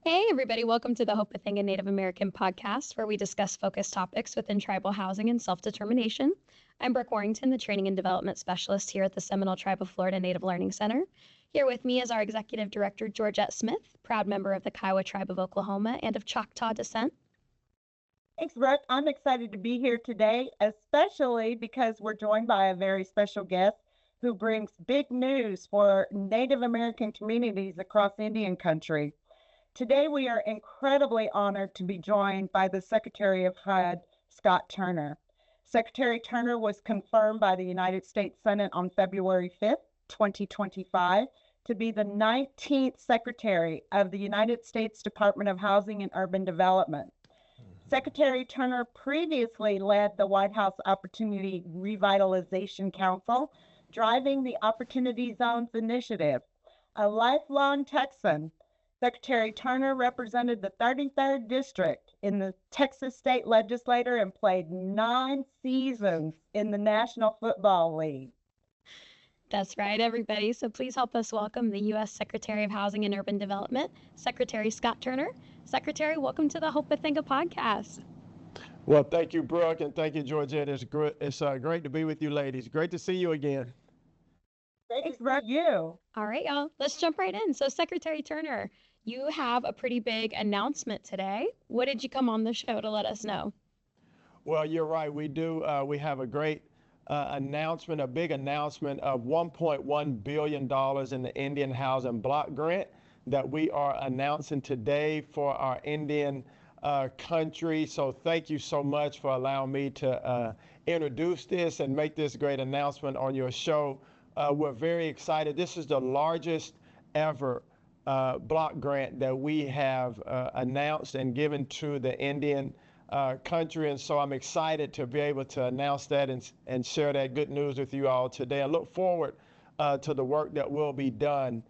Hey, everybody, welcome to the Hoporenkv Native American podcast, where we discuss focused topics within tribal housing and self determination. I'm Brooke Warrington, the Training and Development Specialist here at the Seminole Tribe of Florida Native Learning Center. Here with me is our Executive Director, Georgette Smith, proud member of the Kiowa Tribe of Oklahoma and of Choctaw descent. Thanks, Brooke. I'm excited to be here today, especially because we're joined by a very special guest who brings big news for Native American communities across Indian country. Today, we are incredibly honored to be joined by the Secretary of HUD, Scott Turner. Secretary Turner was confirmed by the United States Senate on February 5th, 2025, to be the 19th Secretary of the United States Department of Housing and Urban Development. Secretary Turner previously led the White House Opportunity Revitalization Council, driving the Opportunity Zones Initiative. A lifelong Texan, Secretary Turner represented the 33rd District in the Texas State Legislature and played 9 seasons in the National Football League. That's right, everybody. So please help us welcome the U.S. Secretary of Housing and Urban Development, Secretary Scott Turner. Secretary, welcome to the Hoporenkv podcast. Well, thank you, Brooke, and thank you, Georgette. It's great to be with you, ladies. Great to see you again. Thanks, Brooke. You. All right, y'all. Let's jump right in. So, Secretary Turner, you have a pretty big announcement today. What did you come on the show to let us know? Well, you're right. We do. We have a great announcement, a big announcement of $1.1 billion in the Indian Housing Block Grant that we are announcing today for our Indian country. So thank you so much for allowing me to introduce this and make this great announcement on your show. We're very excited. This is the largest ever block grant that we have announced and given to the Indian country. And so I'm excited to be able to announce that and share that good news with you all today. I look forward to the work that will be done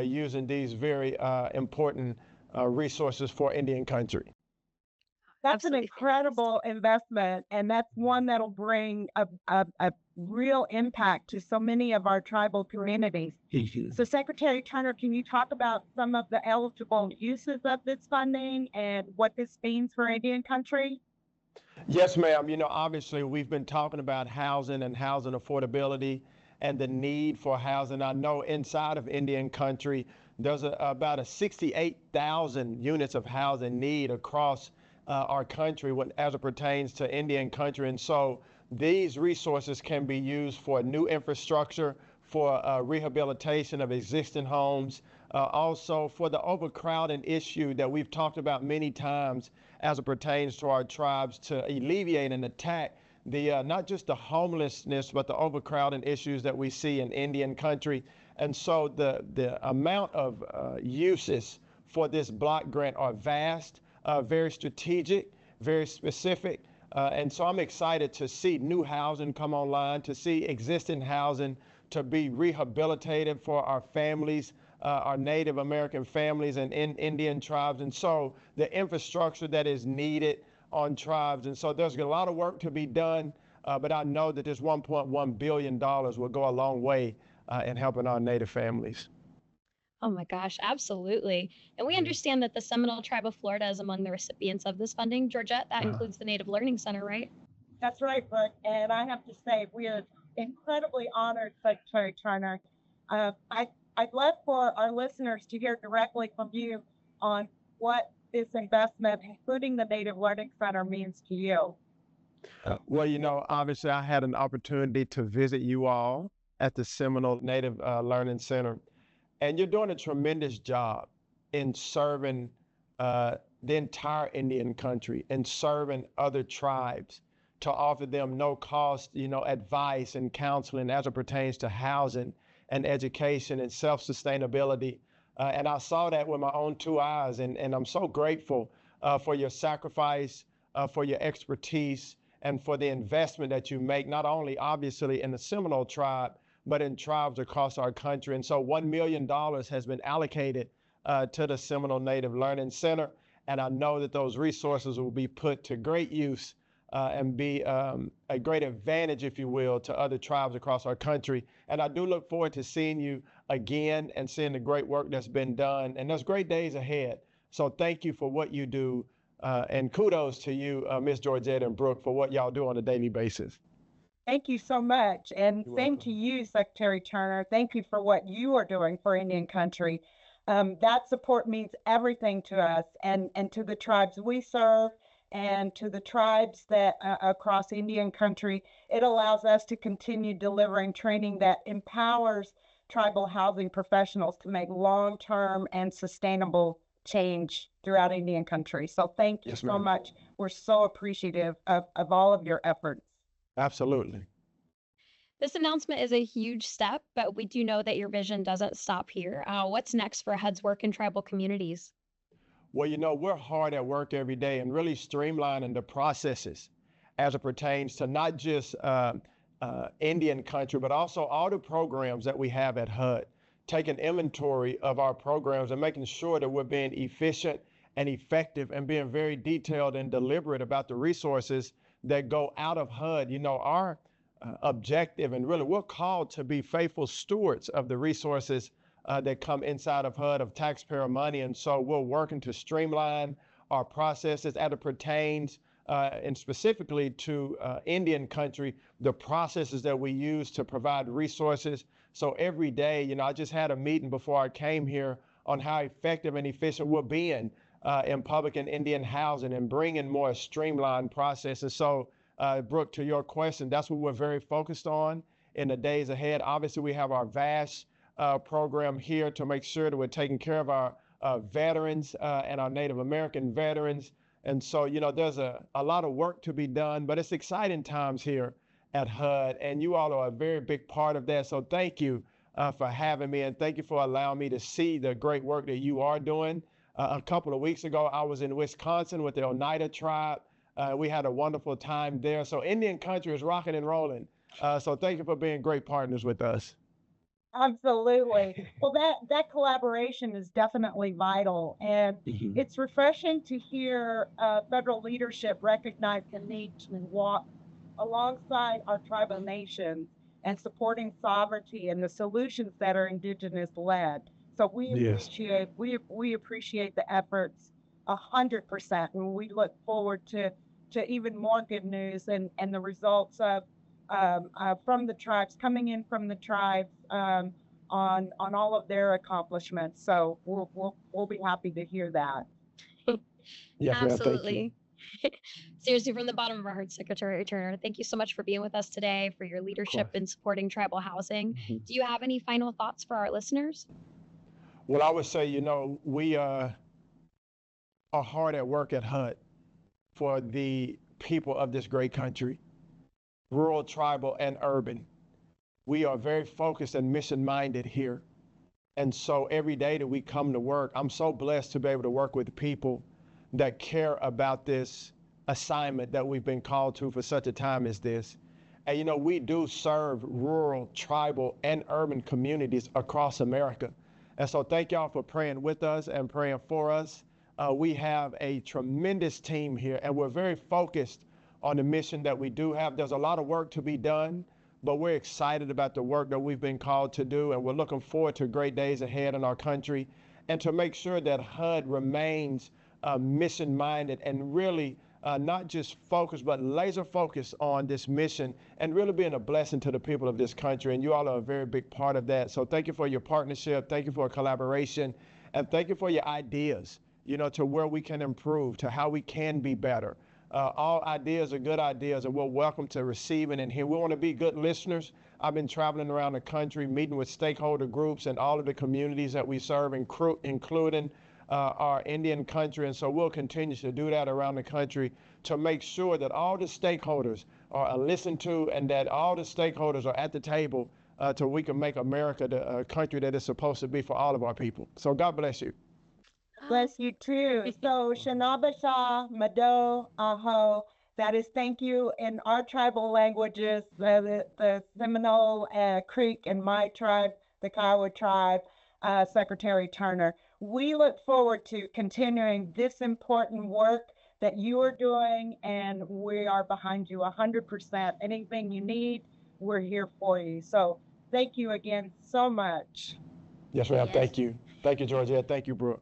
using these very important resources for Indian country. That's Absolutely an incredible investment, and that's one that'll bring a real impact to so many of our tribal communities. So, Secretary Turner, can you talk about some of the eligible uses of this funding and what this means for Indian country? Yes, ma'am. You know, obviously, we've been talking about housing and housing affordability and the need for housing. I know inside of Indian country, there's about 68,000 units of housing need across our country as it pertains to Indian country. And so these resources can be used for new infrastructure, for rehabilitation of existing homes, also for the overcrowding issue that we've talked about many times as it pertains to our tribes, to alleviate and attack the not just the homelessness, but the overcrowding issues that we see in Indian country. And so the amount of uses for this block grant are vast, very strategic, very specific. And so I'm excited to see new housing come online, to see existing housing to be rehabilitated for our families, our Native American families and Indian tribes. And so the infrastructure that is needed on tribes. And so there's a lot of work to be done, but I know that this $1.1 billion will go a long way in helping our Native families. Oh my gosh, absolutely. And we understand that the Seminole Tribe of Florida is among the recipients of this funding. Georgette, that includes the Native Learning Center, right? That's right, Brooke. And I have to say, we are incredibly honored, Secretary Turner. I'd love for our listeners to hear directly from you on what this investment, including the Native Learning Center, means to you. Well, you know, obviously I had an opportunity to visit you all at the Seminole Native Learning Center. And you're doing a tremendous job in serving the entire Indian country and serving other tribes to offer them no cost, you know, advice and counseling as it pertains to housing and education and self-sustainability. And I saw that with my own 2 eyes. And I'm so grateful for your sacrifice, for your expertise, and for the investment that you make, not only obviously in the Seminole tribe, but in tribes across our country. And so $1 million has been allocated to the Seminole Native Learning Center. And I know that those resources will be put to great use and be a great advantage, if you will, to other tribes across our country. And I do look forward to seeing you again and seeing the great work that's been done. And there's great days ahead So thank you for what you do. And kudos to you, Miss Georgette and Brooke, for what y'all do on a daily basis. Thank you so much. And You're same welcome. to you, Secretary Turner. Thank you for what you are doing for Indian country. That support means everything to us and to the tribes we serve and to the tribes that across Indian country. It allows us to continue delivering training that empowers tribal housing professionals to make long-term and sustainable change throughout Indian country. So thank you Yes, so ma'am. much. We're so appreciative of all of your efforts. Absolutely. This announcement is a huge step, but we do know that your vision doesn't stop here. What's next for HUD's work in tribal communities? Well, we're hard at work every day and really streamlining the processes as it pertains to not just Indian country, but also all the programs that we have at HUD, taking inventory of our programs and making sure that we're being efficient and effective and being very detailed and deliberate about the resources that go out of HUD. Our objective, and really we're called to be faithful stewards of the resources that come inside of HUD of taxpayer money. And so we're working to streamline our processes as it pertains and specifically to Indian country, the processes that we use to provide resources. So every day, I just had a meeting before I came here on how effective and efficient we're being in public and Indian housing and bringing more streamlined processes. So Brooke, to your question, that's what we're very focused on in the days ahead. Obviously, we have our vast program here to make sure that we're taking care of our veterans and our Native American veterans. And so, there's a lot of work to be done, but it's exciting times here at HUD, and you all are a very big part of that. So thank you for having me, and thank you for allowing me to see the great work that you are doing. A couple of weeks ago, I was in Wisconsin with the Oneida tribe. We had a wonderful time there. So Indian country is rocking and rolling. So thank you for being great partners with us. Absolutely. Well, that collaboration is definitely vital, and Mhm. it's refreshing to hear federal leadership recognize the need to walk alongside our tribal nations and supporting sovereignty and the solutions that are indigenous led. So Yes. we appreciate the efforts 100%, and we look forward to even more good news and the results of from the tribes, coming in from the tribes on all of their accomplishments. So we'll be happy to hear that. Yes, ma'am. Thank you. Absolutely. Seriously, from the bottom of our hearts, Secretary Turner, thank you so much for being with us today, for your Of leadership course. in supporting tribal housing. Mhm. Do you have any final thoughts for our listeners? Well, I would say, we are hard at work at HUD for the people of this great country, rural, tribal, and urban. We are very focused and mission minded here. And so every day that we come to work, I'm so blessed to be able to work with people that care about this assignment that we've been called to for such a time as this. And we do serve rural, tribal, and urban communities across America. And so thank y'all for praying with us and praying for us. We have a tremendous team here, and we're very focused on the mission that we do have. There's a lot of work to be done, but we're excited about the work that we've been called to do, and we're looking forward to great days ahead in our country and to make sure that HUD remains mission minded and really not just focused, but laser focused on this mission and really being a blessing to the people of this country. And you all are a very big part of that. So thank you for your partnership. Thank you for collaboration. And thank you for your ideas, to where we can improve, to how we can be better. All ideas are good ideas, and we're welcome to receiving and hear. We want to be good listeners. I've been traveling around the country, meeting with stakeholder groups and all of the communities that we serve, including our Indian country. And so we'll continue to do that around the country to make sure that all the stakeholders are listened to and that all the stakeholders are at the table so we can make America the country that it's supposed to be for all of our people. So God bless you. Bless you too. So Shanabasha, Mado, Aho, that is thank you in our tribal languages, the Seminole, Creek, and my tribe, the Kiowa tribe, Secretary Turner. We look forward to continuing this important work that you are doing, and we are behind you 100%. Anything you need, we're here for you. So thank you again so much. Yes, ma'am. Yes. Thank you. Thank you, Georgette. Thank you, Brooke.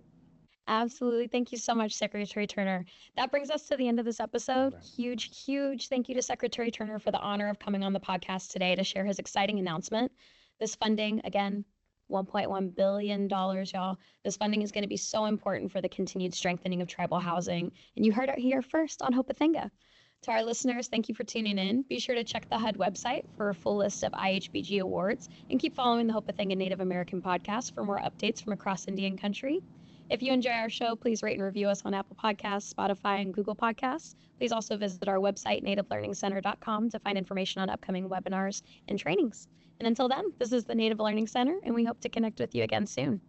Absolutely. Thank you so much, Secretary Turner. That brings us to the end of this episode. Huge thank you to Secretary Turner for the honor of coming on the podcast today to share his exciting announcement. This funding, again, $1.1 billion, y'all. This funding is going to be so important for the continued strengthening of tribal housing. And you heard it here first on Hoporenkv. To our listeners, thank you for tuning in. Be sure to check the HUD website for a full list of IHBG awards and keep following the Hoporenkv Native American podcast for more updates from across Indian country. If you enjoy our show, please rate and review us on Apple Podcasts, Spotify, and Google Podcasts. Please also visit our website, nativelearningcenter.com, to find information on upcoming webinars and trainings. And until then, this is the Native Learning Center, and we hope to connect with you again soon.